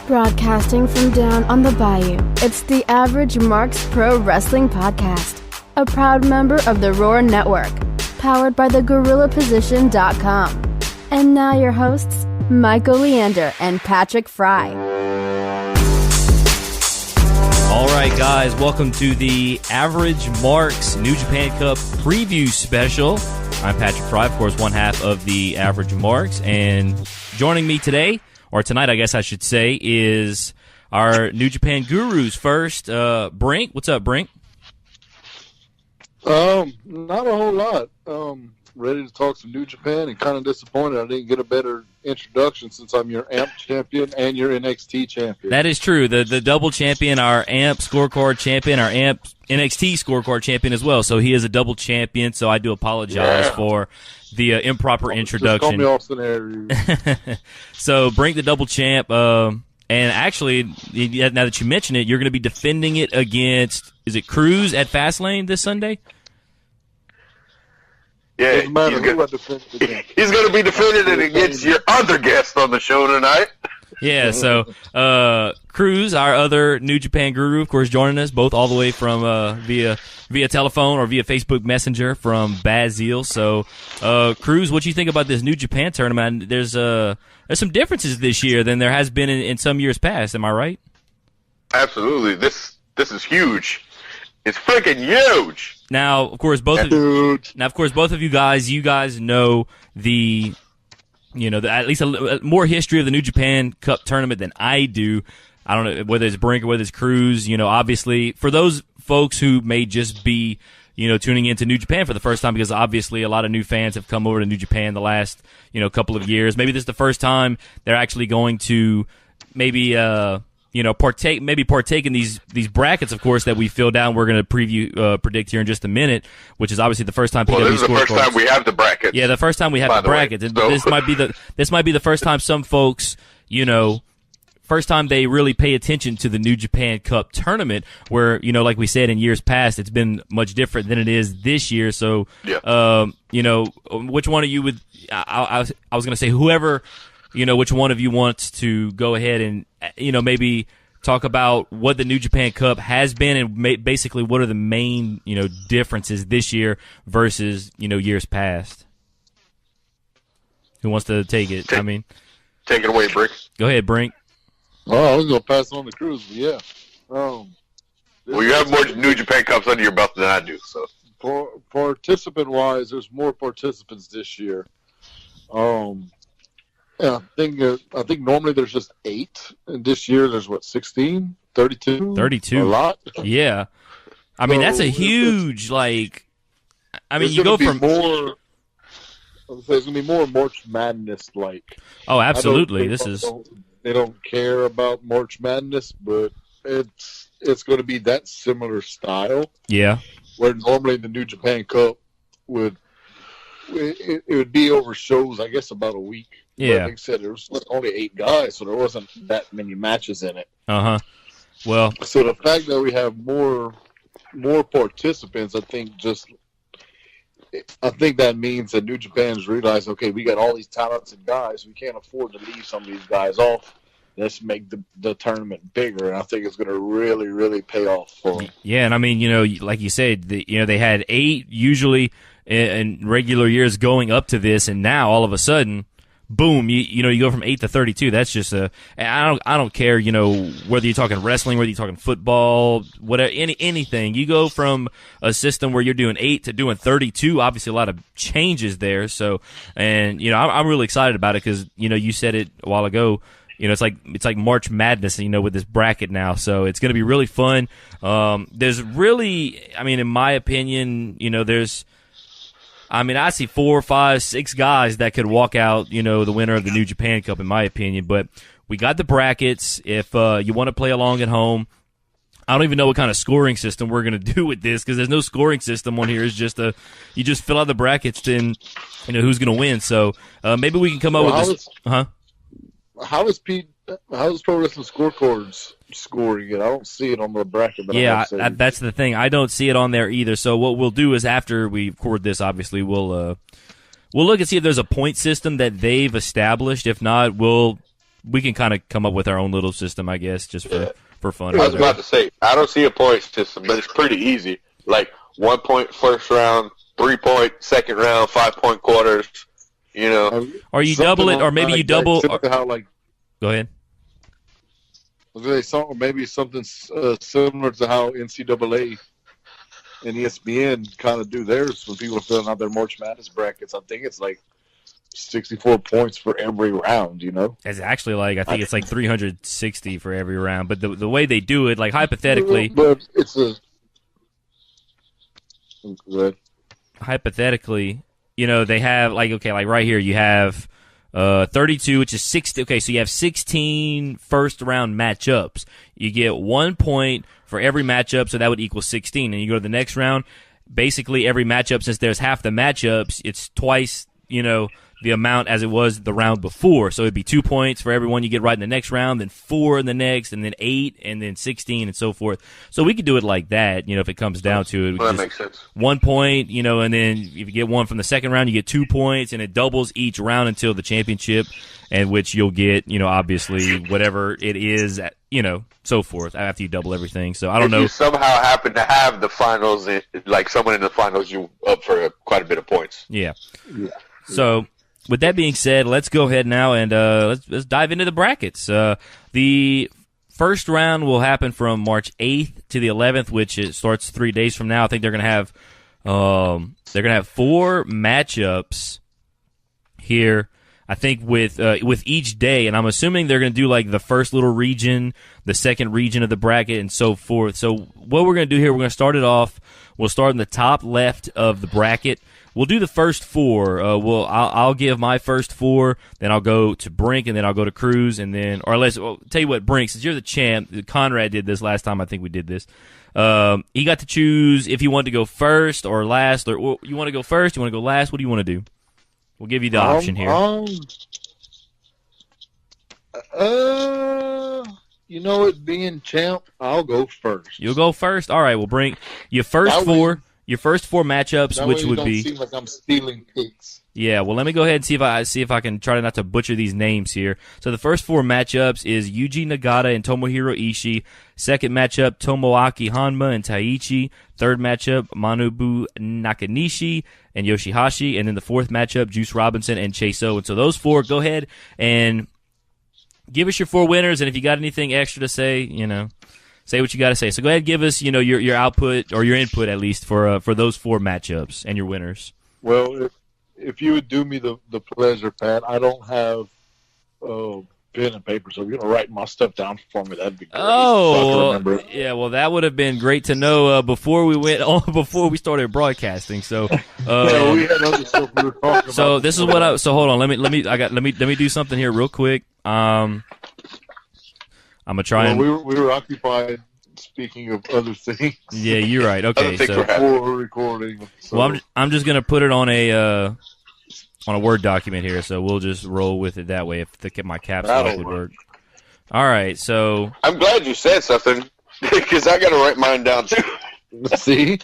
Broadcasting from down on the bayou, it's the AverageMarks Pro Wrestling Podcast, a proud member of the Roar Network, powered by thegorillaposition.com. And now your hosts, Michael Leander and Patrick Fry. All right, guys, welcome to the AverageMarks New Japan Cup preview special. I'm Patrick Fry, of course, one half of the AverageMarks, and joining me today, or tonight, I guess I should say, is our New Japan gurus. First, Brink. What's up, Brink? Not a whole lot. Ready to talk some New Japan and kind of disappointed I didn't get a better introduction since I'm your AMP champion and your NXT champion. That is true. The double champion, our AMP scorecard champion, our AMP NXT scorecard champion as well. So he is a double champion, so I do apologize for the improper introduction. Just call me Austin Aries. So Brink the double champ, and actually, now that you mention it, you're going to be defending it against, is it Cruz at Fastlane this Sunday? Yeah, he's going to be defending it against your other guest on the show tonight. Yeah, so Cruz, our other New Japan guru, of course, joining us both all the way from via telephone or via Facebook Messenger from Basile. So, Cruz, what do you think about this New Japan tournament? There's some differences this year than there has been in some years past. Am I right? Absolutely. This is huge. It's freaking huge. Now, of course, both of you guys know the. At least more history of the New Japan Cup tournament than I do. I don't know whether it's Brink or whether it's Cruz. Obviously, for those folks who may just be, tuning into New Japan for the first time, because obviously a lot of new fans have come over to New Japan the last, couple of years. Maybe this is the first time they're actually going to maybe, partake in these brackets, of course, that we filled out. We're going to predict here in just a minute, which is obviously the first time. Well, this is the first time we have the brackets. Yeah, the first time we have the brackets. And this might be the first time some folks, first time they really pay attention to the New Japan Cup tournament, where, like we said in years past, it's been much different than it is this year. So, which one of you would? I was going to say whoever. Which one of you wants to go ahead and, maybe talk about what the New Japan Cup has been and basically what are the main, differences this year versus, years past? Who wants to take it? Take it away, Brink. Go ahead, Brink. Oh, I was going to pass on to Cruz, but yeah. Well, you have more New Japan Cups under your belt than I do, so. Participant-wise, there's more participants this year. Yeah, I think normally there's just 8, and this year there's 16, 32? 32. A lot. Yeah. I mean, that's a huge, you go from more. It's going to be more March Madness like. Oh, absolutely. They don't care about March Madness, but it's going to be that similar style. Yeah. Where normally the New Japan Cup would be over shows, I guess, about a week. Yeah. Like I said, there was only 8 guys, so there wasn't that many matches in it. Uh-huh. Well, so the fact that we have more participants, I think that means that New Japan's realized, okay, we got all these talented guys. We can't afford to leave some of these guys off. Let's make the tournament bigger, and I think it's going to really, really pay off for them. Yeah, and I mean, like you said, they had 8 usually in regular years going up to this, and now all of a sudden, boom, you go from 8 to 32. That's just I don't care, whether you're talking wrestling, whether you're talking football, whatever, anything. You go from a system where you're doing 8 to doing 32. Obviously, a lot of changes there. So, and I'm really excited about it because you said it a while ago. It's like March Madness, with this bracket now. So it's going to be really fun. There's really, in my opinion, I see 4, 5, 6 guys that could walk out, the winner of the New Japan Cup, in my opinion. But we got the brackets. If you want to play along at home, I don't even know what kind of scoring system we're going to do with this because there's no scoring system on here. It's just you just fill out the brackets and who's going to win. So maybe we can come up with this. How is Pro Wrestling Scorecards scoring it? I don't see it on the bracket. But yeah, that's the thing. I don't see it on there either. So what we'll do is after we record this, obviously we'll look and see if there's a point system that they've established. If not, we'll we can kind of come up with our own little system, I guess, just for fun. I was about to say, I don't see a point system, but it's pretty easy. Like 1 point first round, 3 point second round, 5 point quarters. You know, or you double it, or maybe you double. How like? Go ahead. Maybe something similar to how NCAA and ESPN kind of do theirs when people are filling out their March Madness brackets. I think it's like 64 points for every round, you know? It's actually I think it's like 360 for every round. But the way they do it, like hypothetically. But it's a. Good. Hypothetically, they have, like right here, you have 32, which is 60. Okay, so you have 16 first-round matchups. You get 1 point for every matchup, so that would equal 16. And you go to the next round, basically every matchup, since there's half the matchups, it's twice, the amount as it was the round before. So it'd be 2 points for every one you get right in the next round, then 4 in the next, and then 8, and then 16, and so forth. So we could do it like that, if it comes down to it. Well, that makes sense. 1 point, and then if you get one from the second round, you get 2 points, and it doubles each round until the championship, and which you'll get, obviously, whatever it is, so forth, after you double everything. So I don't know. If you somehow happen to have the finals, like someone in the finals, you up for quite a bit of points. Yeah. So with that being said, let's go ahead now and let's dive into the brackets. The first round will happen from March 8th to the 11th, which it starts 3 days from now. I think they're gonna have 4 matchups here. I think with each day, and I'm assuming they're going to do like the first little region, the second region of the bracket, and so forth. So what we're going to do here, we're going to start it off. We'll start in the top left of the bracket. We'll do the first 4. I'll give my first 4, then I'll go to Brink, and then I'll go to Cruz, and then tell you what, Brink, since you're the champ, Conrad did this last time. I think we did this. He got to choose if you wanted to go first or last, or you want to go first, you want to go last. What do you want to do? We'll give you the option here. Being champ, I'll go first. You'll go first? All right, we'll bring your first 4 matchups, which would be. Seem like I'm stealing picks. Yeah, well, let me go ahead and see if I can try not to butcher these names here. So the first 4 matchups is Yuji Nagata and Tomohiro Ishii. Second matchup, Tomoaki Hanma and Taichi. Third matchup, Manabu Nakanishi and Yoshihashi. And then the fourth matchup, Juice Robinson and Chase Owen. So those 4, go ahead and give us your 4 winners. And if you got anything extra to say, say what you got to say. So go ahead and give us, your output or your input at least for those 4 matchups and your winners. Well, if you would do me the pleasure, Pat, I don't have pen and paper, so if you're going to write my stuff down for me, that'd be great. Oh, yeah, well, that would have been great to know before we started broadcasting. So, yeah, we had other stuff we were talking about. So this is what so hold on, let me do something here real quick. I'm gonna try we were occupied speaking of other things. Yeah, you're right. Okay, so before recording. So. Well, I'm just gonna put it on a Word document here, so we'll just roll with it that way. If my caps lock would work. All right, so I'm glad you said something because I got to write mine down too. See.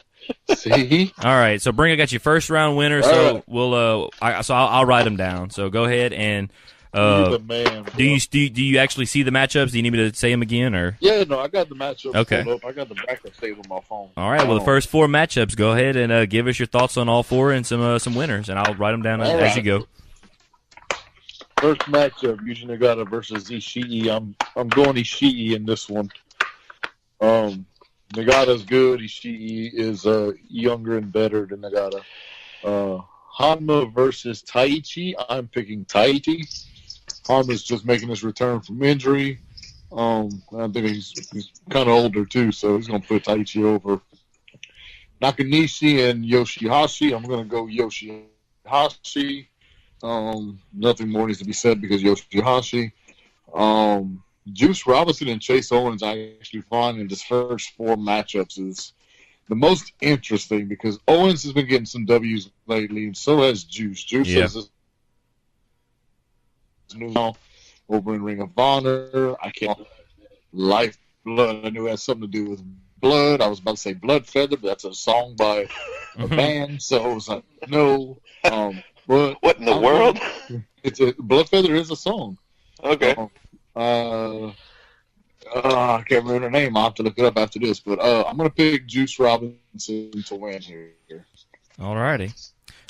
All right, so Bring, I got your first round winner. So we'll I'll write them down. So go ahead and. You're the man, bro. Do you actually see the matchups? Do you need me to say them again, or? Yeah, no, I got the matchups. Okay. Pulled up. I got the bracket saved on my phone. All right. Well, the first 4 matchups. Go ahead and give us your thoughts on all 4 and some winners, and I'll write them down as you go. First matchup: Yuji Nagata versus Ishii. I'm going Ishii in this one. Nagata's good. Ishii is younger and better than Nagata. Hanma versus Taichi. I'm picking Taichi. Hanma's just making his return from injury. I think he's kind of older too, so he's going to put Taichi over. Nakanishi and Yoshihashi. I'm going to go Yoshihashi. Nothing more needs to be said because Yoshihashi. Juice Robinson and Chase Owens, I actually find in this first 4 matchups is the most interesting because Owens has been getting some W's lately, and so has Juice. Juice has his new over in Ring of Honor. I can't Lifeblood. I knew it had something to do with blood. I was about to say Blood Feather, but that's a song by a band, so I was like, no. But what in the world? Blood Feather is a song. Okay. I can't remember her name. I'll have to look it up after this. But I'm going to pick Juice Robinson to win here. All righty.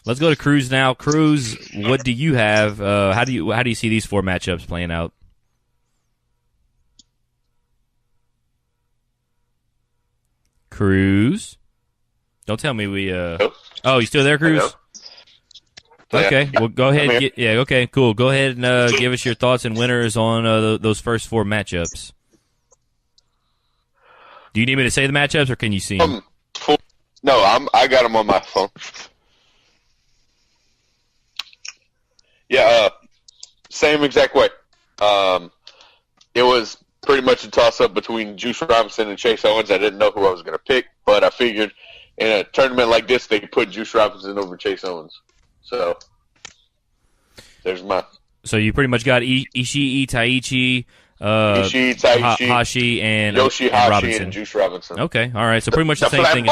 Let's go to Cruz now. Cruz, what do you have? How do you see these 4 matchups playing out? Cruz? Don't tell me we... Oh, you still there, Cruz? Okay, well, go ahead. Okay, cool. Go ahead and give us your thoughts and winners on those first 4 matchups. Do you need me to say the matchups, or can you see them? No, I got them on my phone. Yeah, same exact way. It was pretty much a toss-up between Juice Robinson and Chase Owens. I didn't know who I was going to pick, but I figured in a tournament like this, they put Juice Robinson over Chase Owens. So, there's my... So you pretty much got Ishii, Taichi, Hashi, and Yoshihashi and Robinson. and Juice Robinson. Okay, all right. So pretty much the same thing.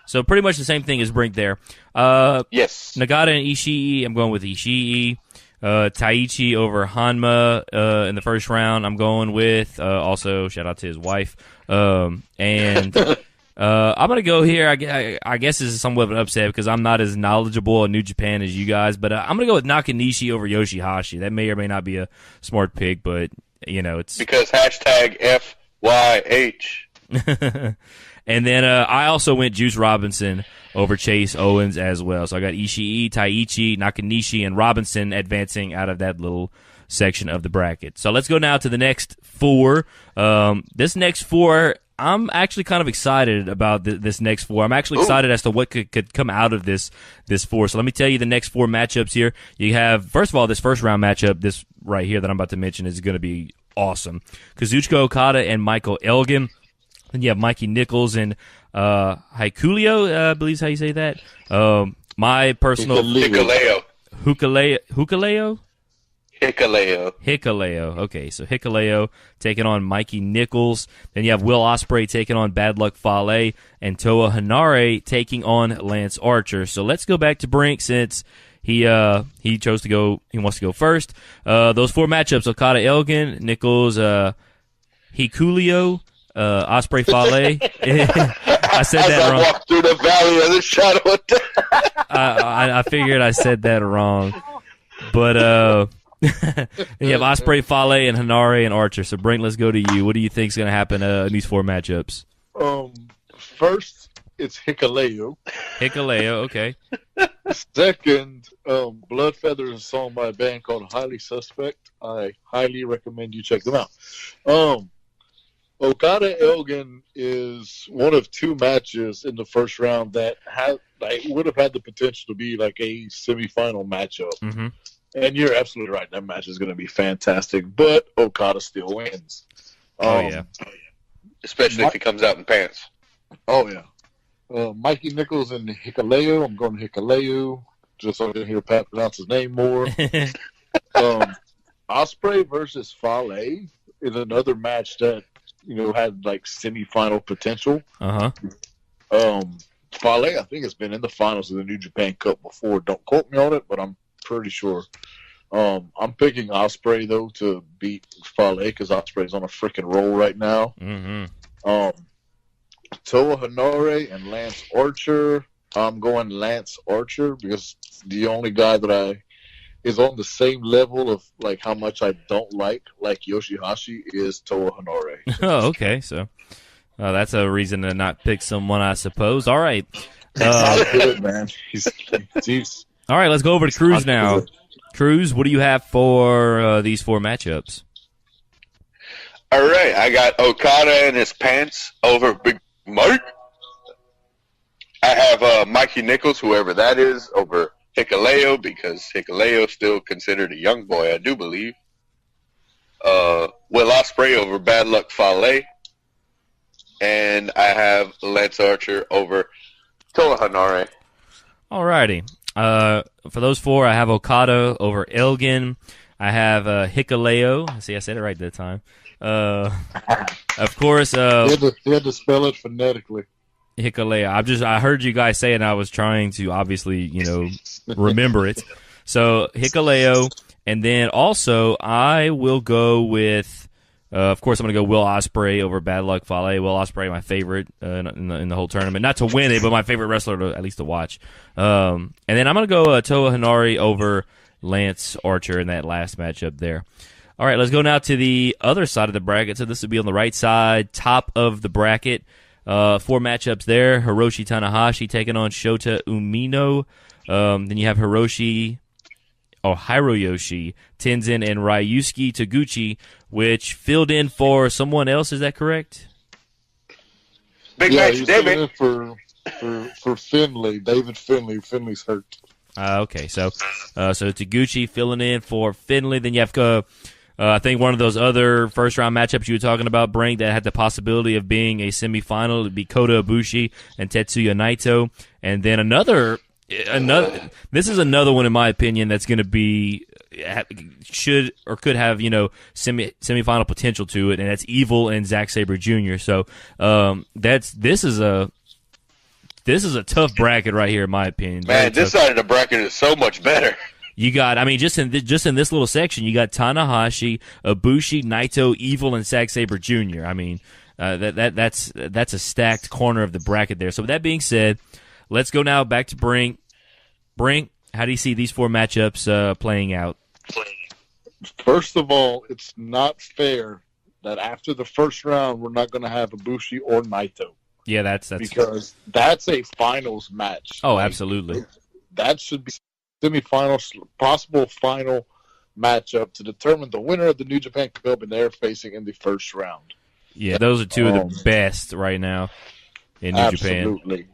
So pretty much the same thing as Brink there. Yes. Nagata and Ishii, I'm going with Ishii. Taichi over Hanma in the first round, I'm going with. Also, shout out to his wife. And I'm going to go here. I guess this is somewhat of an upset because I'm not as knowledgeable on New Japan as you guys, but I'm going to go with Nakanishi over Yoshihashi. That may or may not be a smart pick, but, you know, it's... Because #FYH. And then I also went Juice Robinson over Chase Owens as well. So I got Ishii, Taichi, Nakanishi, and Robinson advancing out of that little section of the bracket. So let's go now to the next 4. This next 4, I'm actually kind of excited about this next 4. I'm actually excited as to what could come out of this 4. So let me tell you the next 4 matchups here. You have, first of all, this first round matchup, this right here that I'm about to mention is going to be awesome. Kazuchika Okada and Michael Elgin. Then you have Mikey Nichols and Hikuleo, I believe is how you say that. My personal... Hikuleo. Hikuleo? Hikuleo. Okay, so Hikuleo taking on Mikey Nichols. Then you have Will Ospreay taking on Bad Luck Fale. And Toa Hanare taking on Lance Archer. So let's go back to Brink since he chose to go... He wants to go first. Those 4 matchups, Okada Elgin, Nichols, Hikuleo... Ospreay Fale. I said that wrong. I walked through the valley of the shadow of death. I figured I said that wrong. But you have Ospreay Fale and Hanare and Archer. So Brink, let's go to you. What do you think is going to happen in these 4 matchups? First, it's Hikuleo. Hikuleo, okay. Second, Blood Feather is a song by a band called Highly Suspect. I highly recommend you check them out. Okada Elgin is one of 2 matches in the first round that would have had the potential to be like a semifinal matchup. Mm-hmm. And you're absolutely right. That match is going to be fantastic, but Okada still wins. Yeah. Especially if he comes out in pants. Oh, yeah. Mikey Nichols and Hikuleo. I'm going to Hikuleo just so I can hear Pat pronounce his name more. Ospreay versus Fale is another match that had like semi-final potential. Uh-huh. Fale, I think, has been in the finals of the New Japan Cup before. Don't quote me on it, but I'm pretty sure. I'm picking Ospreay though to beat Fale because Ospreay's on a freaking roll right now. Mm-hmm. Toa Hanare and Lance Archer. I'm going Lance Archer because the only guy that is on the same level of like how much I don't like Yoshihashi is Toa Hanare. Oh, okay. So that's a reason to not pick someone, I suppose. All right. Good, man. He's all right, let's go over to Cruz now. Cruz, what do you have for these 4 matchups? All right, I got Okada in his pants over Big Mike. I have Mikey Nichols, whoever that is, over Hikuleo, because Hikuleo is still considered a young boy, I do believe. Will Ospreay over Bad Luck Fale. And I have Lance Archer over Toa Hanare. Alrighty. For those 4, I have Okada over Elgin. I have Hikuleo. See, I said it right that time. Of course. He had to spell it phonetically. Hikuleo. I heard you guys say it, and I was trying to obviously, remember it. So Hikuleo, And then also, I will go with, of course, I'm going to go Will Ospreay over Bad Luck Fale. Will Ospreay, my favorite in the whole tournament. Not to win it, but my favorite wrestler at least to watch. And then I'm going to go Toa Hinari over Lance Archer in that last matchup there. All right, let's go now to the other side of the bracket. So this would be on the right side, top of the bracket. 4 matchups there. Hiroshi Tanahashi taking on Shota Umino. Then you have Hiroyoshi Tenzin and Ryusuke Taguchi, which filled in for someone else. Is that correct? Big match, David. For Finley, David Finley. Finley's hurt. Okay, so Taguchi filling in for Finley. Then you have I think one of those other first-round matchups you were talking about, Brink, that had the possibility of being a semifinal. It would be Kota Ibushi and Tetsuya Naito. And then another. This is another one, in my opinion, that's going to be should or could have semifinal potential to it, and that's Evil and Zack Sabre Jr. So this is a tough bracket right here, in my opinion. Man, this side of the bracket is so much better. You got, just in this little section, you got Tanahashi, Ibushi, Naito, Evil, and Zack Sabre Jr. That's a stacked corner of the bracket there. So with that being said, let's go now back to Brink. Brink, how do you see these 4 matchups playing out? First of all, it's not fair that after the first round we're not going to have Ibushi or Naito. Yeah, that's because that's a finals match. Oh, absolutely. That should be semifinals, possible final matchup to determine the winner of the New Japan Cup, and they're facing in the first round. Yeah, those are 2 of the best right now in New Japan. Absolutely.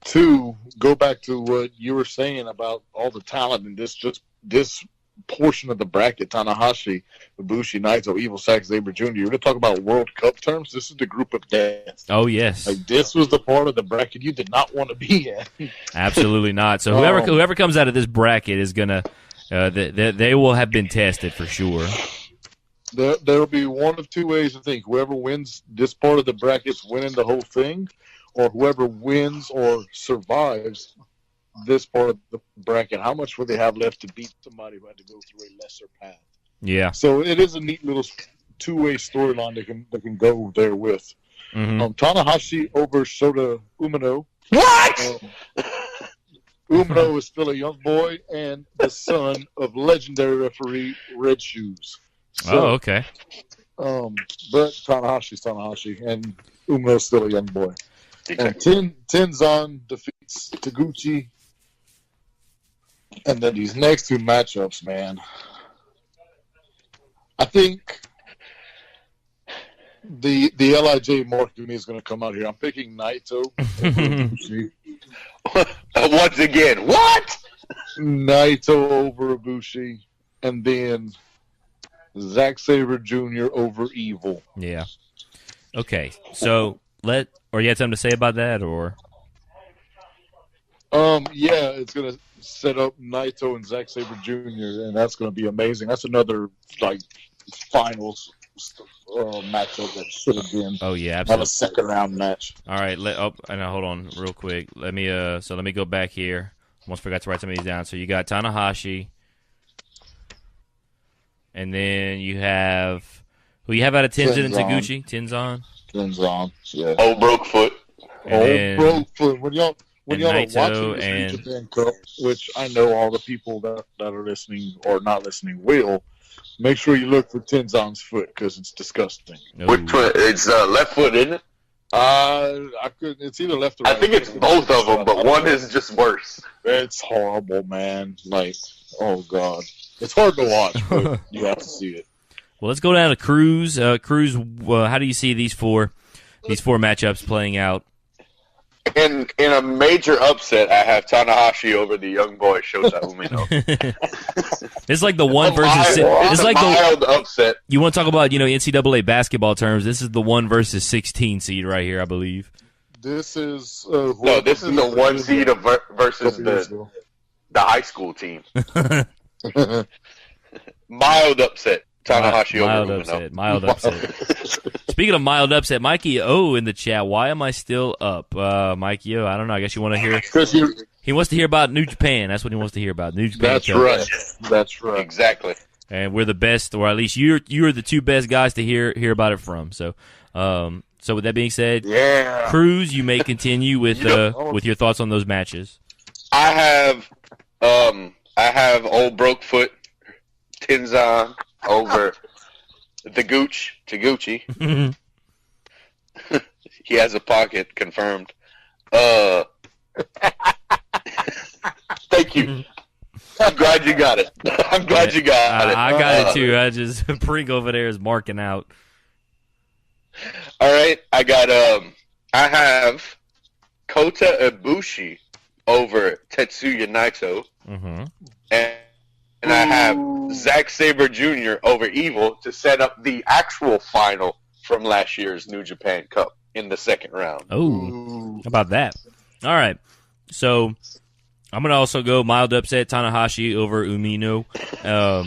2, go back to what you were saying about all the talent in this portion of the bracket: Tanahashi, Ibushi, Naito, Evil, Zack Sabre Jr. You're going to talk about World Cup terms. This is the group of death. Oh yes, this was the part of the bracket you did not want to be in. Absolutely not. So whoever comes out of this bracket is gonna, they will have been tested for sure. There'll be one of 2 ways to think: whoever wins this part of the bracket's winning the whole thing, or whoever wins or survives this part of the bracket. How much will they have left to beat somebody who had to go through a lesser path? Yeah. So it is a neat little 2-way storyline that can go there with. Mm-hmm. Tanahashi over Shota Umino. What? Umino is still a young boy and the son of legendary referee Red Shoes. So, okay. But Tanahashi's Tanahashi, and Umino's still a young boy. And Tenzan defeats Taguchi. And then these next 2 matchups, man. I think the LIJ mark in me is going to come out here. I'm picking Naito over Ibushi. Once again, what? Naito over Ibushi. And then Zack Sabre Jr. over Evil. Yeah. Okay. So or you had something to say about that, or? Yeah, it's gonna set up Naito and Zack Sabre Jr. and that's gonna be amazing. That's another finals matchup that should have been. Oh yeah, absolutely. Not a second round match. All right, hold on real quick. Let me go back here. Almost forgot to write some of these down. So you got Tanahashi, and then you have who you have out of Tenzin and Taguchi? Tenzan, yeah. Old broke foot. Broke foot. When y'all are Naito watching this New Japan Cup, which I know all the people that are listening or not listening will, make sure you look for Tenzan's foot because it's disgusting. Which foot? It's left foot, isn't it? It's either left or right. I think it's both of them, but one is just worse. It's horrible, man. Oh God, it's hard to watch, but you have to see it. Well, let's go down to Cruz. Cruz, how do you see these four matchups playing out? In a major upset, I have Tanahashi over the young boy Shota Umino. It's like the one versus. It's like mild upset. You want to talk about NCAA basketball terms? This is the 1 versus 16 seed right here, I believe. This is this is the 1 seed versus the high school team. Mild upset. Tanahashi over Umino. Mild upset. Speaking of mild upset, Mikey O in the chat. Why am I still up? Mikey O, I don't know. I guess you want to hear. Because He wants to hear about New Japan. That's what he wants to hear about. New Japan. That's Cup. right. That's right. Exactly. And we're the best, or at least you're the two best guys to hear about it from. So, so with that being said, Yeah. Cruz, you may continue with your thoughts on those matches. I have old Brokefoot Tenzan over the Gooch Taguchi. He has a pocket confirmed. Thank you. I'm glad you got it. I'm glad you got it. I got it too. I just Brink over there is marking out. All right, I have Kota Ibushi over Tetsuya Naito, and I have Zack Sabre Jr. over Evil to set up the actual final from last year's New Japan Cup in the second round. Oh, how about that? All right, so I'm going to also go mild upset Tanahashi over Umino.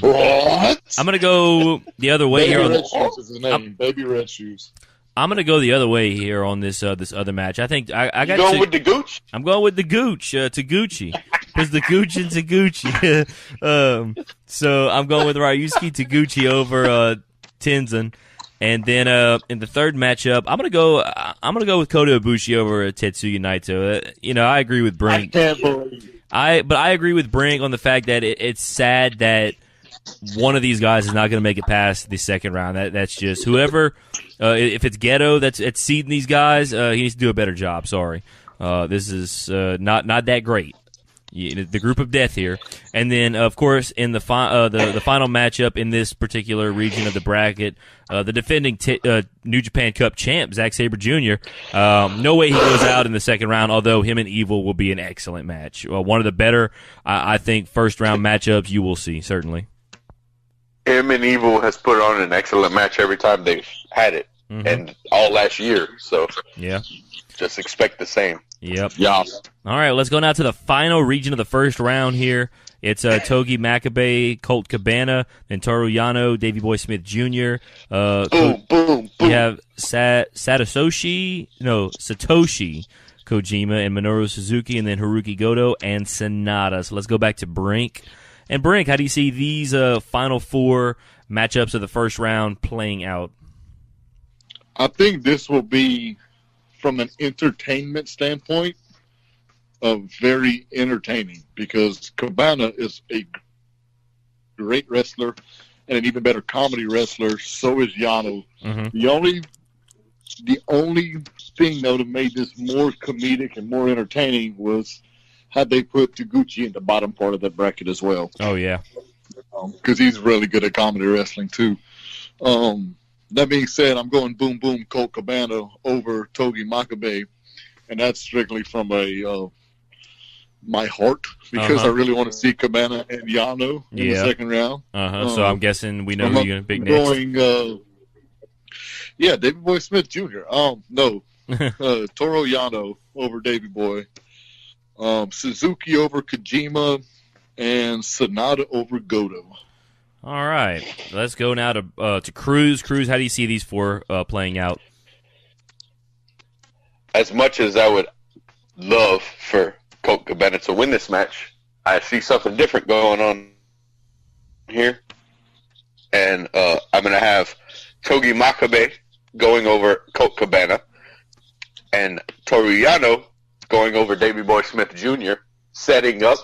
What? I'm going to go the other way here. Baby Red Shoes. I'm going to go the other way here on this other match. I think I got going with the Gooch? I'm going with the Gooch, Taguchi. Because the Gooch and Taguchi. So I'm going with Ryusuke Taguchi over Tenzan. And then in the third matchup, I'm gonna go with Kota Ibushi over Tetsuya Naito. I agree with Brink. I can't believe it. But I agree with Brink on the fact that it's sad that one of these guys is not going to make it past the second round. That's just whoever. If it's Ghetto that's seeding these guys, he needs to do a better job. Sorry, this is not that great. The group of death here, and then of course in the final matchup in this particular region of the bracket, the defending New Japan Cup champ Zack Sabre Jr. No way he goes out in the second round. Although him and Evil will be an excellent match, one of the better I think first round matchups you will see certainly. Him and Evil has put on an excellent match every time they've had it, and all last year. So yeah, just expect the same. Yep. Yeah. All right, let's go now to the final region of the first round here. It's Togi Makabe, Colt Cabana, then Toru Yano, Davey Boy Smith Jr. Boom. You have Satoshi Kojima and Minoru Suzuki, and then Haruki Goto and Sonata. So let's go back to Brink. And Brink, how do you see these final four matchups of the first round playing out? I think this will be, from an entertainment standpoint, very entertaining because Cabana is a great wrestler and an even better comedy wrestler. So is Yano. The only thing that would have made this more comedic and more entertaining was had they put Taguchi in the bottom part of that bracket as well. Oh yeah, because he's really good at comedy wrestling too. That being said, I'm going Boom Boom Colt Cabana over Togi Makabe, and that's strictly from my heart because I really want to see Cabana and Yano in the second round. So I'm guessing we know who you're going to pick next. Davey Boy Smith Jr. No, Toru Yano over Davey Boy, Suzuki over Kojima, and Sonata over Goto. All right, let's go now to Cruz. Cruz, how do you see these four playing out? As much as I would love for Colt Cabana to win this match, I see something different going on here. And I'm going to have Togi Makabe going over Colt Cabana and Toru Yano going over Davey Boy Smith Jr., setting up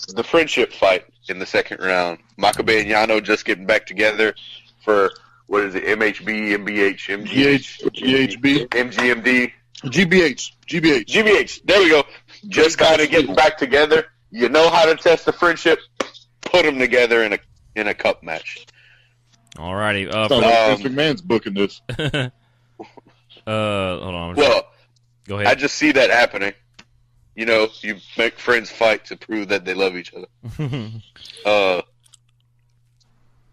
the friendship fight in the second round. Makabe and Yano just getting back together for, what is it, MHB, MBH, MGH, GHB, MGMD, GBH. There we go. Just kind of getting back together. You know how to test the friendship. Put them together in a cup match. All righty. Vince McMahon's booking this. Hold on. Well, go ahead. I just see that happening. You know, you make friends fight to prove that they love each other.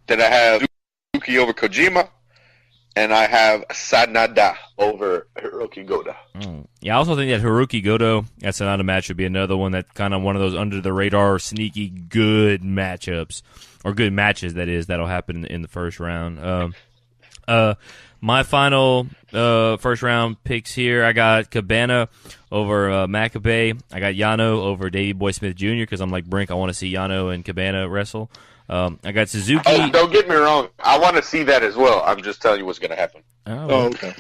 Then I have Suzuki over Kojima, and I have Sanada over Hiroki Goto. Yeah, I also think that Hiroki Goto at Sanada match would be another one that kind of one of those under the radar, sneaky good matchups or good matches that is that'll happen in the first round. My final first round picks here, I got Cabana over Maccabee. I got Yano over Davey Boy Smith Jr. because I'm like Brink. I want to see Yano and Cabana wrestle. I got Suzuki. Oh, don't get me wrong. I want to see that as well. I'm just telling you what's going to happen. Okay.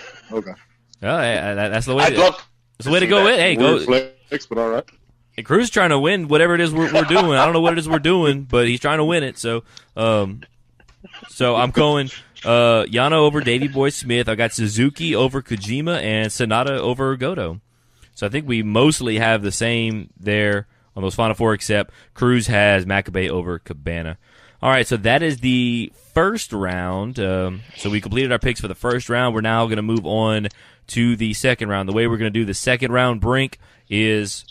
That's the way. I'd love That's the way to go. Hey, go. Flex, but all right. And Cruz is trying to win whatever it is we're doing. I don't know what it is we're doing, but he's trying to win it. So I'm going Yano over Davey Boy Smith. I got Suzuki over Kojima and Sonata over Goto. So I think we mostly have the same there on those final four, except Cruz has Maccabee over Cabana. All right, so that is the first round. So we completed our picks for the first round. We're now going to move on to the second round. The way we're going to do the second round, Brink, is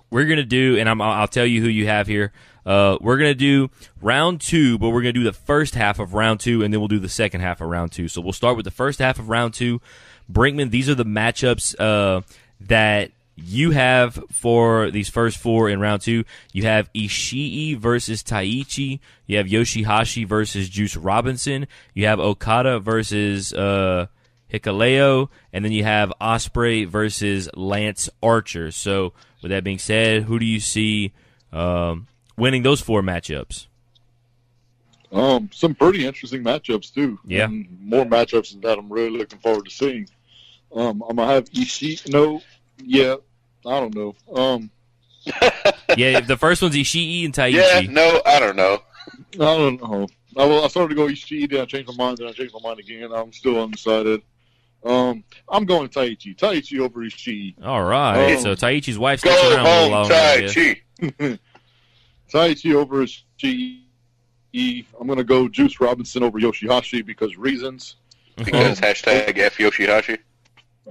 we're going to do, and I'll tell you who you have here. We're going to do round two, but we're going to do the first half of round two, and then we'll do the second half of round two. So we'll start with the first half of round two. Brinkman, these are the matchups that you have for these first four in round two. You have Ishii versus Taichi. You have Yoshihashi versus Juice Robinson. You have Okada versus Hikuleo. And then you have Ospreay versus Lance Archer. So with that being said, who do you see winning those four matchups? Some pretty interesting matchups too. Yeah. And more matchups that I'm really looking forward to seeing. I'm gonna have Ishii. No, yeah, I don't know. Yeah, the first one's Ishii and Taichi. Yeah, no, I don't know. I don't know. I started to go Ishii, then I changed my mind, then I changed my mind again. I'm still undecided. I'm going Taichi. Taichi over Ishii. All right. So Taichi's wife sticks Go around a little home, longer. Tai-Chi. Taichi over Ishii. I'm going to go Juice Robinson over Yoshihashi because reasons. Because hashtag F Yoshihashi.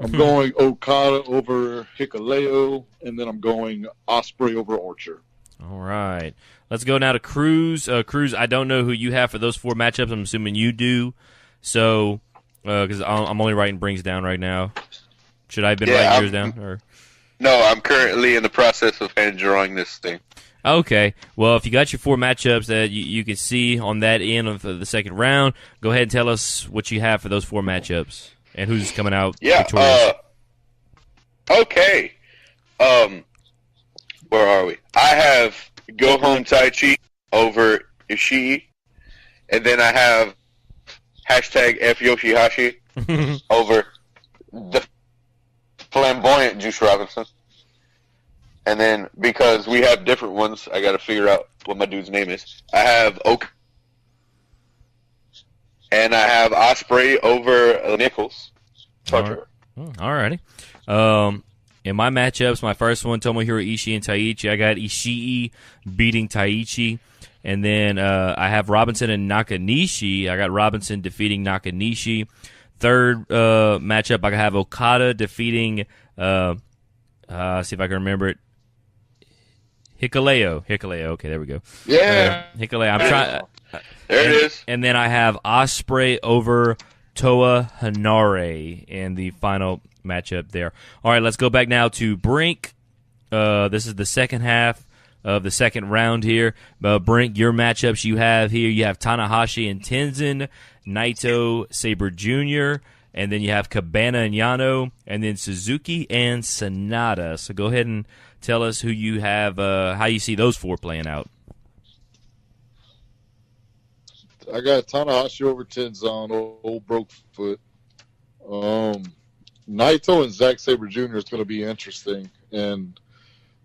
I'm going Okada over Hikuleo, and then I'm going Ospreay over Archer. All right. Let's go now to Cruz. Cruz, I don't know who you have for those four matchups. I'm assuming you do. So, because I'm only writing Brinks down right now. Should I have been writing yours down? Or? No, I'm currently in the process of hand drawing this thing. Okay. Well, if you got your four matchups that you can see on that end of the second round, go ahead and tell us what you have for those four matchups and who's coming out victorious. Okay. Where are we? I have Go Home Tai-Chi over Ishii, and then I have hashtag F Yoshihashi over the flamboyant Juice Robinson. And then, because we have different ones, I got to figure out what my dude's name is. I have Oak, and I have Ospreay over Nichols. All righty. In my matchups, my first one, Tomohiro Ishii and Taichi. I got Ishii beating Taichi. And then I have Robinson and Nakanishi. I got Robinson defeating Nakanishi. Third matchup, I have Okada defeating, see if I can remember it, Hikuleo. Okay, there we go. Yeah. Hikuleo. I'm trying. There it is. And then I have Ospreay over Toa Hanare in the final matchup there. All right, let's go back now to Brink. This is the second half of the second round here. Brink, your matchups you have here, you have Tanahashi and Tenzin, Naito, Sabre Jr., and then you have Cabana and Yano, and then Suzuki and Sonata. So go ahead and tell us who you have, how you see those four playing out. I got Tanahashi over Tenzin, old broke foot. Naito and Zack Sabre Jr. is going to be interesting, and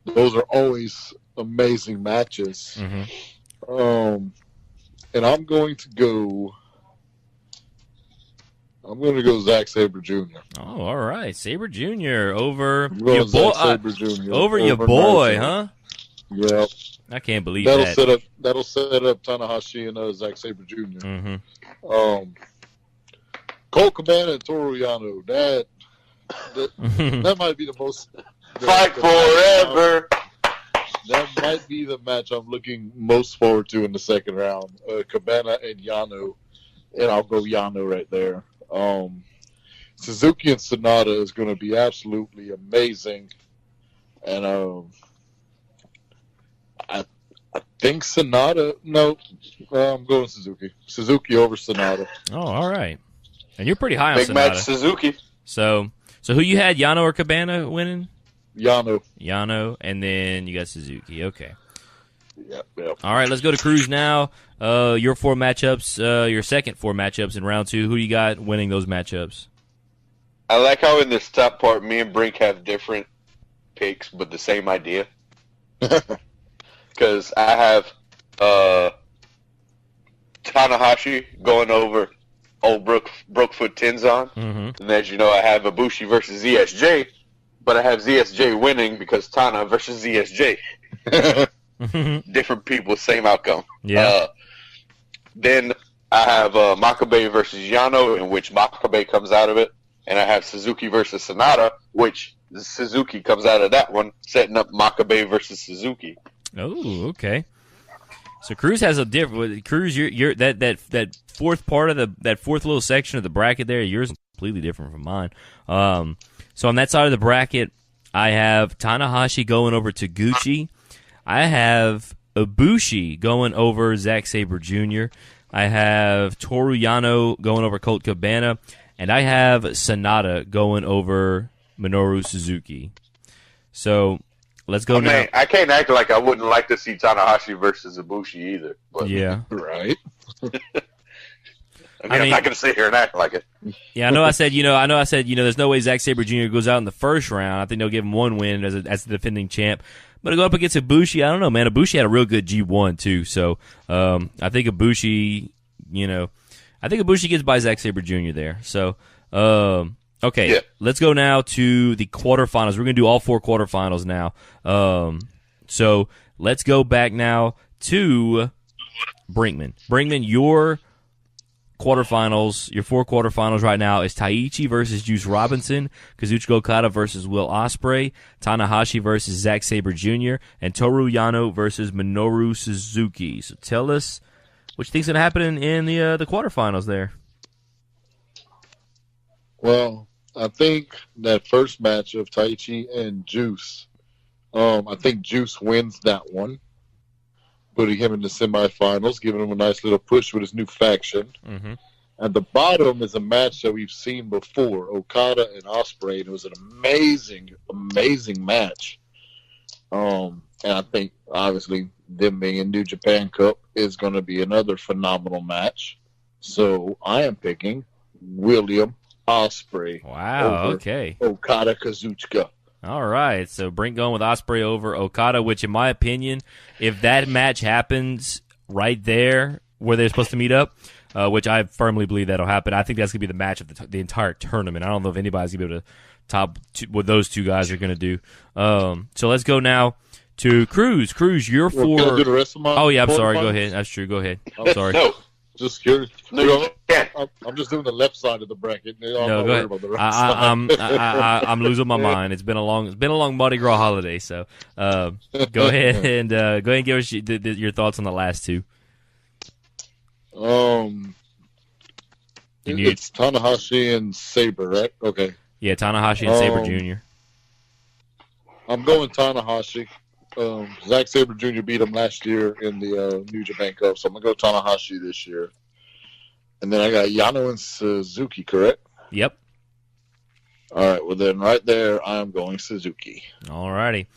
those are always amazing matches. Mm-hmm. And I'm going to go Zack Sabre Jr. Oh, all right. Sabre Jr. over your boy. Sabre Jr. Over your boy, Naito. huh? Yep. I can't believe that'll that. set up Tanahashi and Zack Sabre Jr. Mm-hmm. Colt Cabana and Toru Yano. That might be the most Fight forever. That might be the match I'm looking most forward to in the second round. Cabana and Yano, and I'll go Yano right there. Suzuki and Sonata is going to be absolutely amazing, and I think Sonata. No, I'm going Suzuki. Suzuki over Sonata. Oh, all right. And you're pretty high on Big Sonata. match Suzuki. So who you had, Yano or Cabana winning? Yano, and then you got Suzuki. Okay. Yep. All right, let's go to Cruz now. Your 4 matchups, your second 4 matchups in round 2. Who do you got winning those matchups? I like how in this top part, me and Brink have different picks, but the same idea. Because I have Tanahashi going over old Brookfoot Tenzon. Mm-hmm. And as you know, I have Ibushi versus ZSJ, but I have ZSJ winning because Tana versus ZSJ. Different people, same outcome. Yeah. Then I have Makabe versus Yano, in which Makabe comes out of it. And I have Suzuki versus Sonata, which Suzuki comes out of that one, setting up Makabe versus Suzuki. Oh, okay. So Cruz has a different. Cruz, you're that fourth part of that fourth little section of the bracket there. Yours is completely different from mine. So on that side of the bracket, I have Tanahashi going over Taguchi. I have Ibushi going over Zack Sabre Jr. I have Toru Yano going over Colt Cabana. And I have Sonata going over Minoru Suzuki. So let's go now. I can't act like I wouldn't like to see Tanahashi versus Ibushi either. But, Yeah. Right. I'm not going to sit here and act like it. Yeah, I know I said, there's no way Zack Sabre Jr. goes out in the first round. I think they'll give him one win as the defending champ. But to go up against Ibushi, I don't know, man. Ibushi had a real good G1, too. So I think Ibushi, gets by Zack Sabre Jr. there. So, okay, yeah. Let's go now to the quarterfinals. We're going to do all 4 quarterfinals now. So let's go back now to Brinkman. Brinkman, your quarterfinals, your 4 quarterfinals right now is Taichi versus Juice Robinson, Kazuchika Okada versus Will Ospreay, Tanahashi versus Zack Sabre Jr., and Toru Yano versus Minoru Suzuki. So tell us what you think's going to happen in the quarterfinals there. Well, I think that first match of Taichi and Juice, I think Juice wins that one, putting him in the semifinals, giving him a nice little push with his new faction. Mm-hmm. At the bottom is a match that we've seen before, Okada and Ospreay, and it was an amazing, amazing match. And I think, obviously, them being in New Japan Cup is going to be another phenomenal match. So I am picking William Ospreay. Wow, okay. Okada Kazuchika. All right, so Brink going with Ospreay over Okada, which in my opinion, if that match happens right there where they're supposed to meet up, which I firmly believe that'll happen, I think that's going to be the match of the entire tournament. I don't know if anybody's going to be able to top what those two guys are going to do. So let's go now to Cruz. Cruz, you're for... Can I do the rest of my Oh, yeah, I'm sorry. Go quarterfinals? ahead. That's true. Go ahead. I'm sorry. No. Just curious. No, you can't. I'm just doing the left side of the bracket. No, go ahead. About the right side. I'm losing my mind. It's been a long Mardi Gras holiday. So go ahead and give us your thoughts on the last 2. It's Tanahashi and Sabre, right? Okay. Yeah, Tanahashi and Sabre Jr. I'm going Tanahashi. Zack Sabre Jr. beat him last year in the New Japan Cup, so I'm going to go Tanahashi this year. And then I got Yano and Suzuki, correct? Yep. All right, well then right there, I'm going Suzuki. All righty.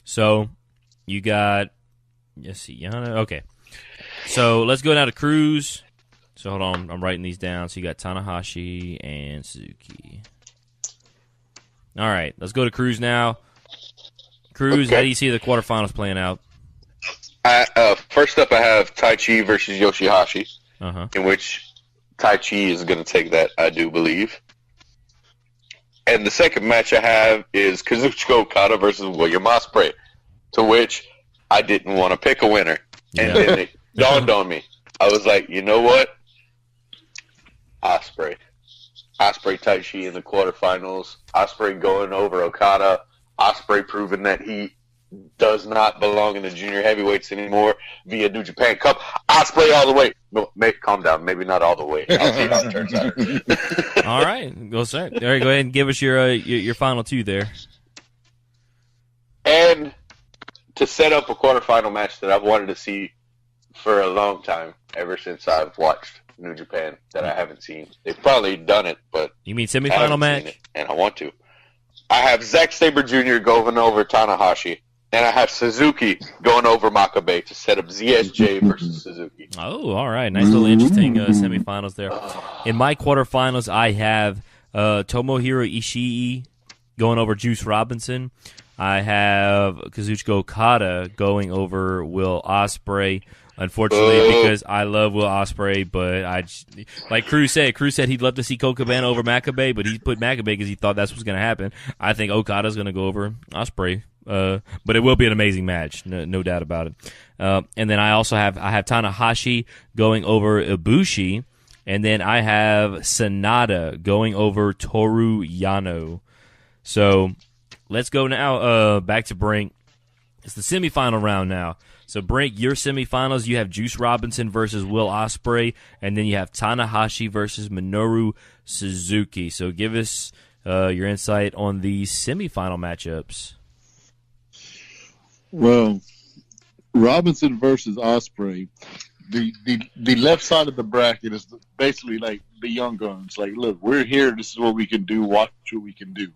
So you got, let's see, Yano. Okay. So let's go down to Cruz. So hold on, I'm writing these down. So you got Tanahashi and Suzuki. All right, let's go to Cruz now. Cruz, Okay. How do you see the quarterfinals playing out? First up, I have Taichi versus Yoshihashi, Uh-huh. in which Taichi is going to take that, I do believe. And the second match I have is Kazuchika Okada versus William Ospreay, to which I didn't want to pick a winner. And then it dawned on me. I was like, you know what? Ospreay Taichi in the quarterfinals. Ospreay going over Okada. Ospreay proving that he does not belong in the junior heavyweights anymore via New Japan Cup. Ospreay all the way. No, calm down. Maybe not all the way. I'll see how it turns out. All right. Go ahead. All right, go ahead and give us your final 2 there. And to set up a quarterfinal match that I've wanted to see for a long time, ever since I've watched New Japan, that I haven't seen. They've probably done it, but You mean I semifinal haven't match? seen it, and I want to. I have Zack Sabre Jr. going over Tanahashi, and I have Suzuki going over Makabe to set up ZSJ versus Suzuki. Oh, all right. Nice little interesting semifinals there. In my quarterfinals, I have Tomohiro Ishii going over Juice Robinson. I have Kazuchika Okada going over Will Ospreay. Unfortunately, because I love Will Ospreay, but like Cruz said he'd love to see Colt Cabana over Makabe, but he put Makabe because he thought that's what's going to happen. I think Okada's going to go over Ospreay, but it will be an amazing match, no doubt about it. And then I have Tanahashi going over Ibushi, and then I have Sanada going over Toru Yano. So let's go now back to Brink. It's the semifinal round now. So, Brink, your semifinals, you have Juice Robinson versus Will Ospreay, and then you have Tanahashi versus Minoru Suzuki. So, give us your insight on these semifinal matchups. Well, Robinson versus Ospreay, the left side of the bracket is basically like the Young Guns. Like, look, we're here. This is what we can do. Watch what we can do.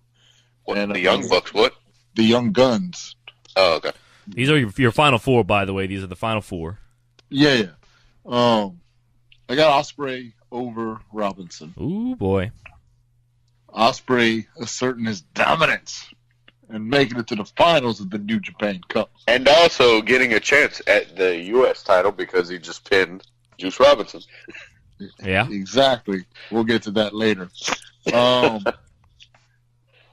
What, the Young Bucks, what? The Young Guns. Oh, okay. These are your final four, by the way. These are the final four. Yeah. I got Ospreay over Robinson. Ooh, boy. Ospreay asserting his dominance and making it to the finals of the New Japan Cup. And also getting a chance at the U.S. title because he just pinned Juice Robinson. Yeah. Exactly. We'll get to that later. And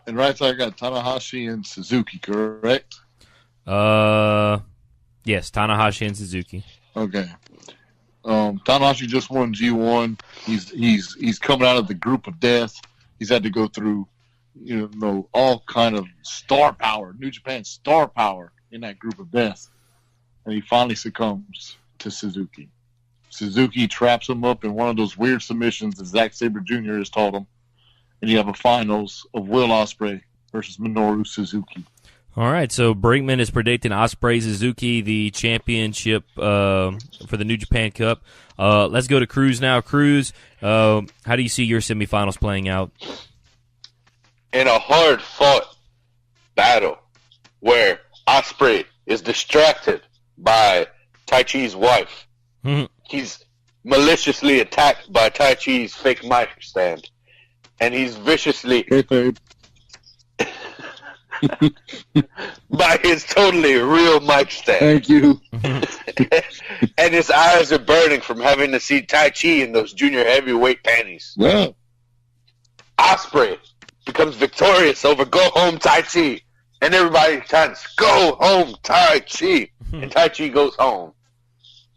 right side, I got Tanahashi and Suzuki, correct? Yes, Tanahashi and Suzuki. Okay. Tanahashi just won G1. He's coming out of the group of death. He's had to go through, all kind of star power, New Japan star power in that group of death, and he finally succumbs to Suzuki. Suzuki traps him up in one of those weird submissions that Zack Sabre Jr. has taught him, and you have a finals of Will Ospreay versus Minoru Suzuki. All right, so Brinkman is predicting Ospreay Suzuki the championship for the New Japan Cup. Let's go to Cruz now. Cruz, how do you see your semifinals playing out? In a hard-fought battle where Ospreay is distracted by Taichi's wife. He's maliciously attacked by Taichi's fake mic stand, and he's viciously... by his totally real mic stand. Thank you. And his eyes are burning from having to see Tai Chi in those junior heavyweight panties. Well, Ospreay becomes victorious over Go Home Tai Chi, and everybody chants Go Home Tai Chi, and Tai Chi goes home.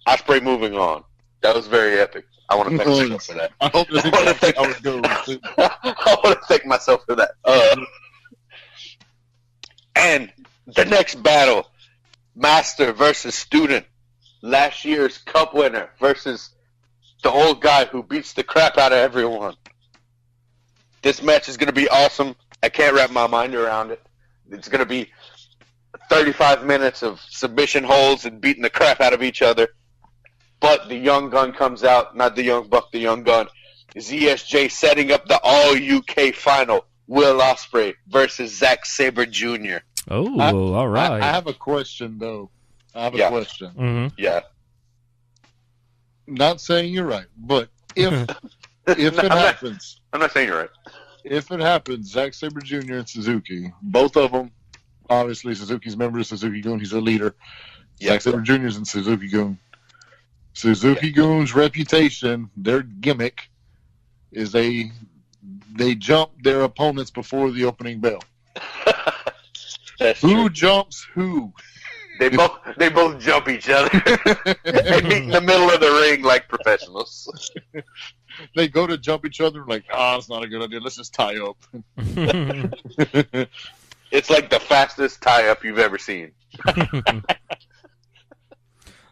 Ospreay moving on. That was very epic. I want to thank myself for that. I hope that's exactly how it goes. I want to thank myself for that. And the next battle, master versus student. Last year's cup winner versus the old guy who beats the crap out of everyone. This match is going to be awesome. I can't wrap my mind around it. It's going to be 35 minutes of submission holds and beating the crap out of each other. But the young gun comes out, not the young buck, the young gun. ZSJ setting up the all-UK final. Will Ospreay versus Zack Sabre Jr. Oh, all right. I have a question, though. I have a question. Mm-hmm. Yeah. Not saying you're right, but if it happens... I'm not saying you're right. If it happens, Zack Sabre Jr. and Suzuki, both of them, obviously Suzuki's member of Suzuki Gun, he's a leader. Zack Sabre Jr.'s in Suzuki Gun. Suzuki Gun's reputation, their gimmick, is they jump their opponents before the opening bell. That's who true. Jumps who? They both jump each other. They meet in the middle of the ring like professionals. They go to jump each other like, that's not a good idea. Let's just tie up. It's like the fastest tie-up you've ever seen.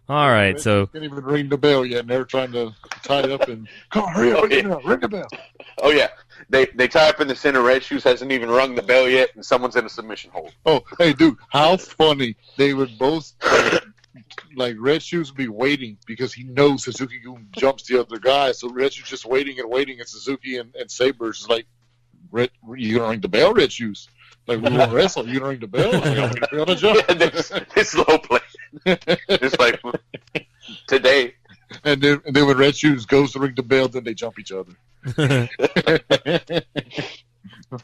All right, so... They can't even ring the bell yet, and they're trying to tie up and... Come on, hurry up, ring the bell. Oh, yeah. They tie up in the center. Red Shoes hasn't even rung the bell yet, and someone's in a submission hold. Oh, hey, dude, how funny. They would both like Red Shoes will be waiting because he knows Suzuki jumps the other guy. So Red Shoes just waiting, and Suzuki and Sabers is like, you gonna ring the bell, Red Shoes? Like, we want to wrestle. You gonna ring the bell? Like, I'm gonna be on a jump. Yeah, this slow play. It's like today. And then when Red Shoes goes to ring the bell, then they jump each other.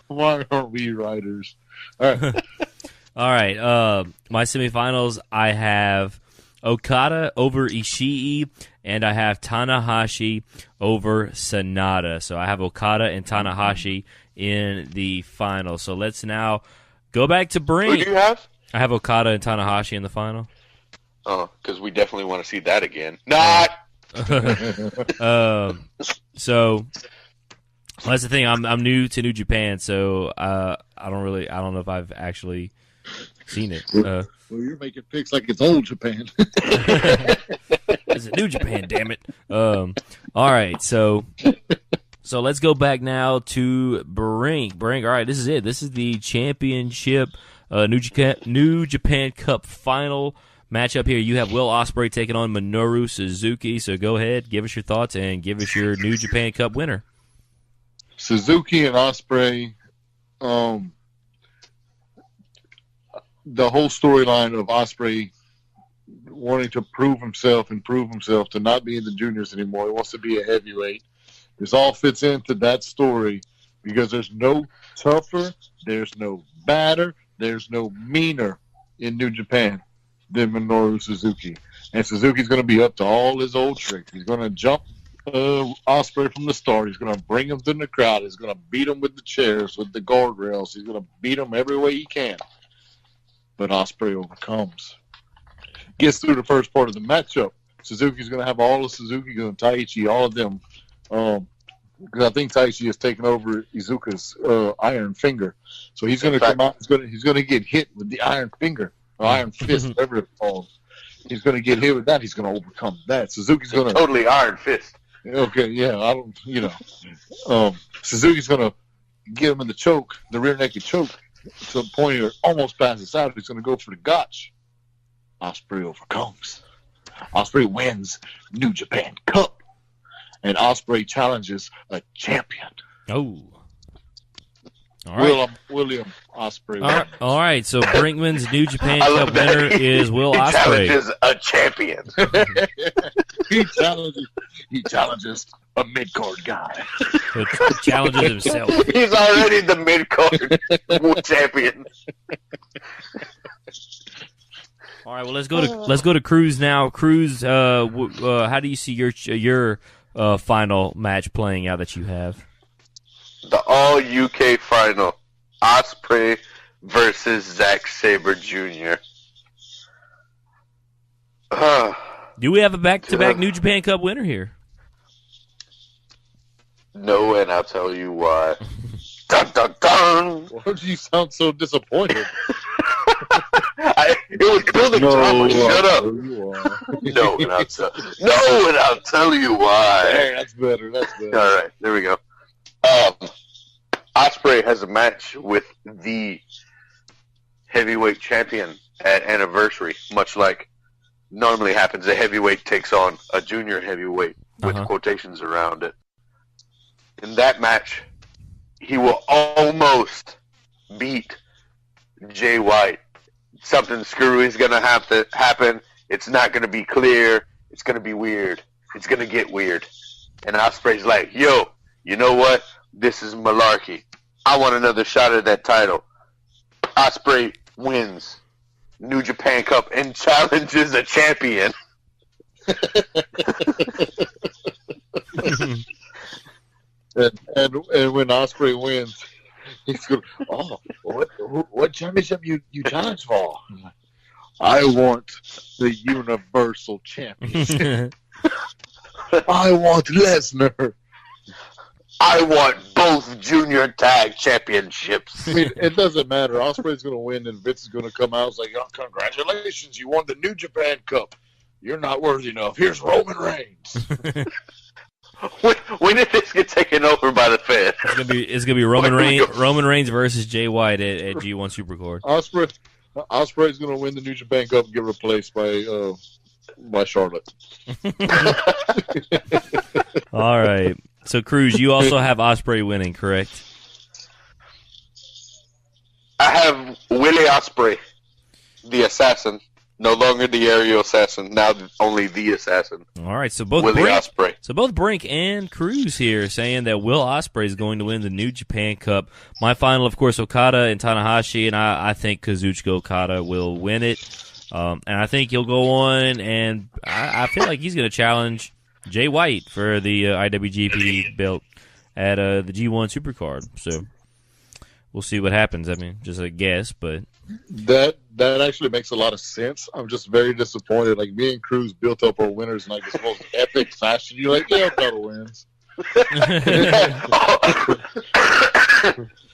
Why aren't we riders? All right. All right. My semifinals, I have Okada over Ishii, and I have Tanahashi over Sanada. So I have Okada and Tanahashi in the final. So let's now go back to Brink. Who do you have? I have Okada and Tanahashi in the final. Oh, because we definitely want to see that again. Not. So that's the thing. I'm new to New Japan, so I don't know if I've actually seen it. Well, you're making picks like it's old Japan. It's a New Japan, damn it. All right, so let's go back now to Brink. All right, this is it. This is the championship New Japan Cup final matchup here. You have Will Ospreay taking on Minoru Suzuki. So go ahead, give us your thoughts, and give us your New Japan Cup winner. Suzuki and Ospreay, the whole storyline of Ospreay wanting to prove himself to not be in the juniors anymore. He wants to be a heavyweight. This all fits into that story because there's no tougher, there's no badder, there's no meaner in New Japan than Minoru Suzuki. And Suzuki's going to be up to all his old tricks. He's going to jump Ospreay from the start. He's going to bring him to the crowd. He's going to beat him with the chairs, with the guardrails. He's going to beat him every way he can. But Ospreay overcomes. Gets through the first part of the matchup. Suzuki's going to have all of Suzuki and Taichi, all of them. Because I think Taichi has taken over Iizuka's iron finger. So he's going to come out. He's going to get hit with the iron finger. Iron fist, whatever it's called. He's going to get hit with that. He's going to overcome that. Suzuki's going to totally iron fist. Okay, yeah, I don't, Suzuki's going to get him in the choke, the rear naked choke, to the point where it almost passes out. He's going to go for the gotch. Ospreay overcomes. Ospreay wins New Japan Cup, and Ospreay challenges a champion. Oh. All right. William Ospreay. All right, so Brinkman's New Japan Cup winner is Will Ospreay. He challenges a champion. He challenges a mid-card guy. He challenges himself. He's already the mid-card champion. All right, well let's go to Cruz now. Cruz, how do you see your final match playing out that you have? The All-UK final, Ospreay versus Zack Sabre Jr. Do we have a back-to-back New Japan Cup winner here? No, and I'll tell you why. Dun, dun, dun. Why do you sound so disappointed? It was building drama. Shut up. No, and I'll tell you why. Hey, that's better. All right, there we go. Ospreay has a match with the heavyweight champion at Anniversary, much like normally happens. A heavyweight takes on a junior heavyweight with quotations around it. In that match, he will almost beat Jay White. Something screwy is going to have to happen. It's not going to be clear. It's going to be weird. It's going to get weird. And Ospreay's like, yo, you know what? This is malarkey. I want another shot at that title. Ospreay wins New Japan Cup and challenges a champion. and when Ospreay wins, he's going, what championship you challenge for? I want the Universal Championship. I want Lesnar. I want both junior tag championships. I mean, it doesn't matter. Ospreay's going to win, and Vince is going to come out and say, oh, congratulations, you won the New Japan Cup. You're not worthy enough. Here's Roman Reigns. When did this get taken over by the Fed? It's gonna be Roman Reigns versus Jay White at G1 Supercard. Ospreay's going to win the New Japan Cup and get replaced by Charlotte. All right. So, Cruz, you also have Ospreay winning, correct? I have Willie Ospreay, the assassin. No longer the aerial assassin, now only the assassin. All right, so both Willie Brink, Ospreay. so both Brink and Cruz here saying that Will Ospreay is going to win the New Japan Cup. My final, of course, Okada and Tanahashi, and I think Kazuchika Okada will win it. And I think he'll go on, and I feel like he's going to challenge Jay White for the IWGP belt at the G1 Supercard. So we'll see what happens. I mean, just a guess, but that actually makes a lot of sense. I'm just very disappointed. Like, me and Cruz built up our winners in like this most epic fashion. You're like, yeah, Okada wins.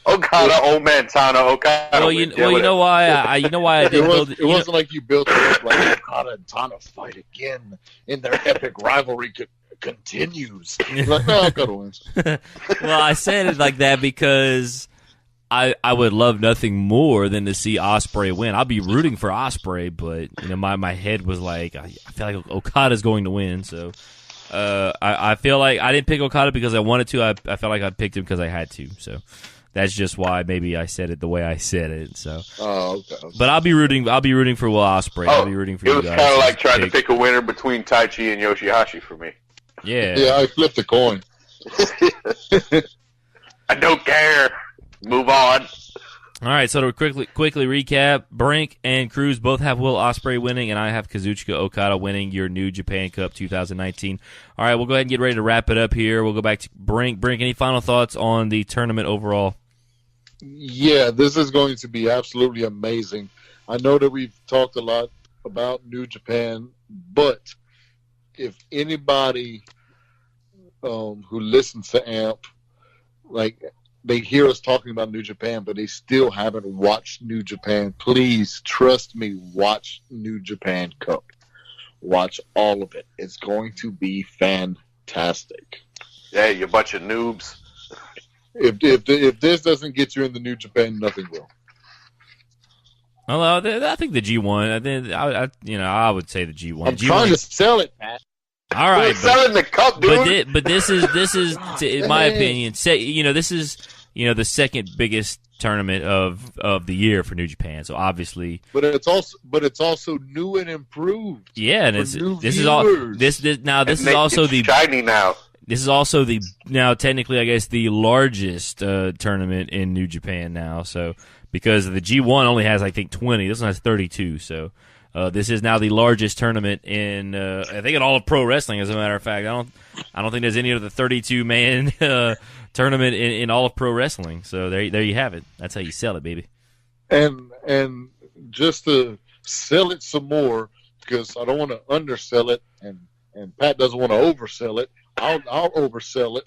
Okada, old man Tana, Okada. well, you know why I didn't build it. It wasn't like you built it up like Okada and Tana fight again in their epic rivalry continues. You're like, no, Okada wins. Well, I said it like that because I would love nothing more than to see Ospreay win. I'll be rooting for Ospreay, but you know my head was like, I feel like Okada's going to win. So I feel like I didn't pick Okada because I wanted to. I felt like I picked him because I had to. So that's just why maybe I said it the way I said it. So, okay. But I'll be rooting for Will Ospreay. I'll be rooting for you guys. It was kind of like trying to pick a winner between Taichi and Yoshihashi for me. Yeah, I flipped a coin. I don't care. Move on. All right, so to quickly recap, Brink and Cruz both have Will Ospreay winning, and I have Kazuchika Okada winning your New Japan Cup 2019. All right, we'll go ahead and get ready to wrap it up here. We'll go back to Brink. Brink, any final thoughts on the tournament overall? Yeah, this is going to be absolutely amazing. I know that we've talked a lot about New Japan, but if anybody who listens to AMP, like, they hear us talking about New Japan, but they still haven't watched New Japan, please trust me, watch New Japan Cup. Watch all of it. It's going to be fantastic. Yeah, you bunch of noobs. If this doesn't get you in the New Japan, nothing will. Well, I think the G1. I would say the G1. I'm trying to sell it, Pat. All right, selling the cup, dude. But this is, in my opinion, this is the second biggest tournament of the year for New Japan. So obviously, but it's also new and improved. Yeah, and this is also the shiny now. This is also the now technically, I guess, the largest tournament in New Japan now. So because the G1 only has, I think, 20, this one has 32. So this is now the largest tournament in I think in all of pro wrestling. As a matter of fact, I don't think there's any other 32-man tournament in all of pro wrestling. So there you have it. That's how you sell it, baby. And just to sell it some more, because I don't want to undersell it, and Pat doesn't want to oversell it. I'll oversell it.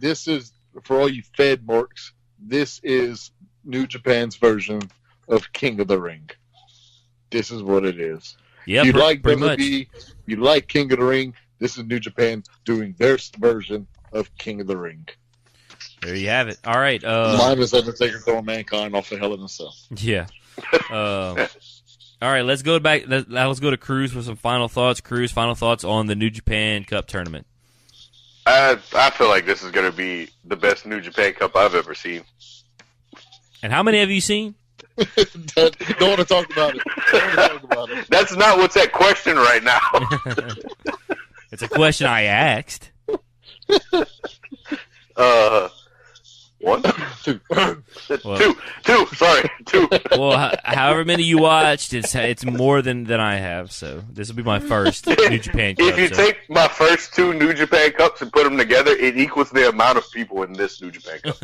This is, for all you Fed marks, this is New Japan's version of King of the Ring. This is what it is. Yeah, you like pretty much. You like King of the Ring. This is New Japan doing their version of King of the Ring. There you have it. All right. Mine is Undertaker throwing Mankind off the Hell in a Cell. Yeah. All right, let's go back. Let's go to Cruz for some final thoughts. Cruz, final thoughts on the New Japan Cup tournament. I feel like this is going to be the best New Japan Cup I've ever seen. And how many have you seen? Don't want to talk about it. That's not what's at question right now. It's a question I asked. One? Two. Two. Well, however many you watched, it's more than I have. So this will be my first New Japan Cup. If you take my first two New Japan Cups and put them together, it equals the amount of people in this New Japan Cup.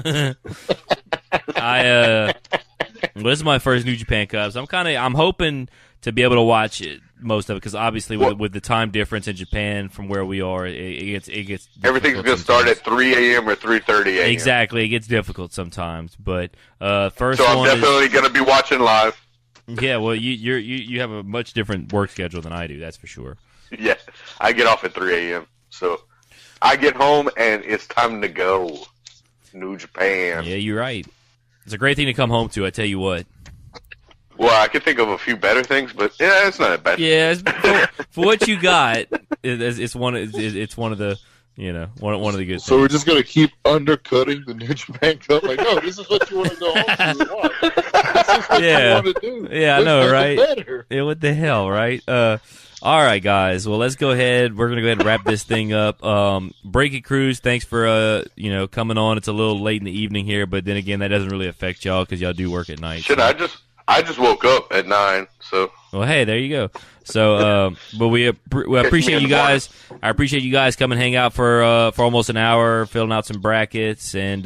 This is my first New Japan Cup. So I'm hoping to be able to watch most of it because obviously with the time difference in Japan from where we are, it gets everything's going to start at 3 a.m. or 3:30 a.m. Exactly, it gets difficult sometimes. But first, so I'm definitely going to be watching live. Yeah, well, you have a much different work schedule than I do. That's for sure. Yeah, I get off at 3 a.m. So I get home and it's time to go. New Japan. Yeah, you're right. It's a great thing to come home to. I tell you what. Well, I could think of a few better things, but yeah, it's not that bad. Yeah, for what you got, it's one of the one of the good So things. we're just gonna keep undercutting the New Japan Cup. Like, no, this is what you want to go home to. Watch. This is what you want to do. Yeah, I Let's know, make it right? better. Yeah, what the hell, right? All right, guys. Well, let's go ahead. We're gonna go ahead and wrap this thing up. Break It Cruise, thanks for coming on. It's a little late in the evening here, but then again, that doesn't really affect y'all because y'all do work at night. Shit, so. I just woke up at 9, so. Well, hey, there you go. So, but we appreciate you guys. I appreciate you guys coming hang out for almost an hour, filling out some brackets, and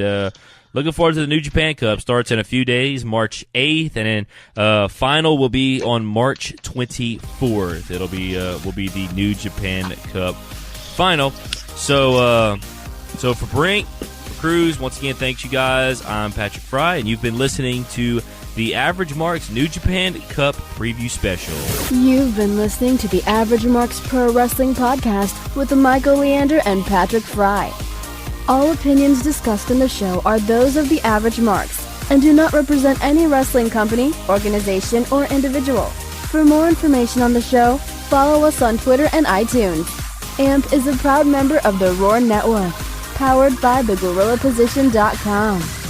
looking forward to the New Japan Cup. Starts in a few days, March 8th, and then final will be on March 24th. It'll be will be the New Japan Cup final. So for Brink, for Cruz, once again, thanks you guys. I'm Patrick Fry, and you've been listening to the Average Marks New Japan Cup Preview Special. You've been listening to the Average Marks Pro Wrestling Podcast with Michael Leander and Patrick Fry. All opinions discussed in the show are those of the Average Marks and do not represent any wrestling company, organization, or individual. For more information on the show, follow us on Twitter and iTunes. AMP is a proud member of the Roar Network, powered by thegorillaposition.com.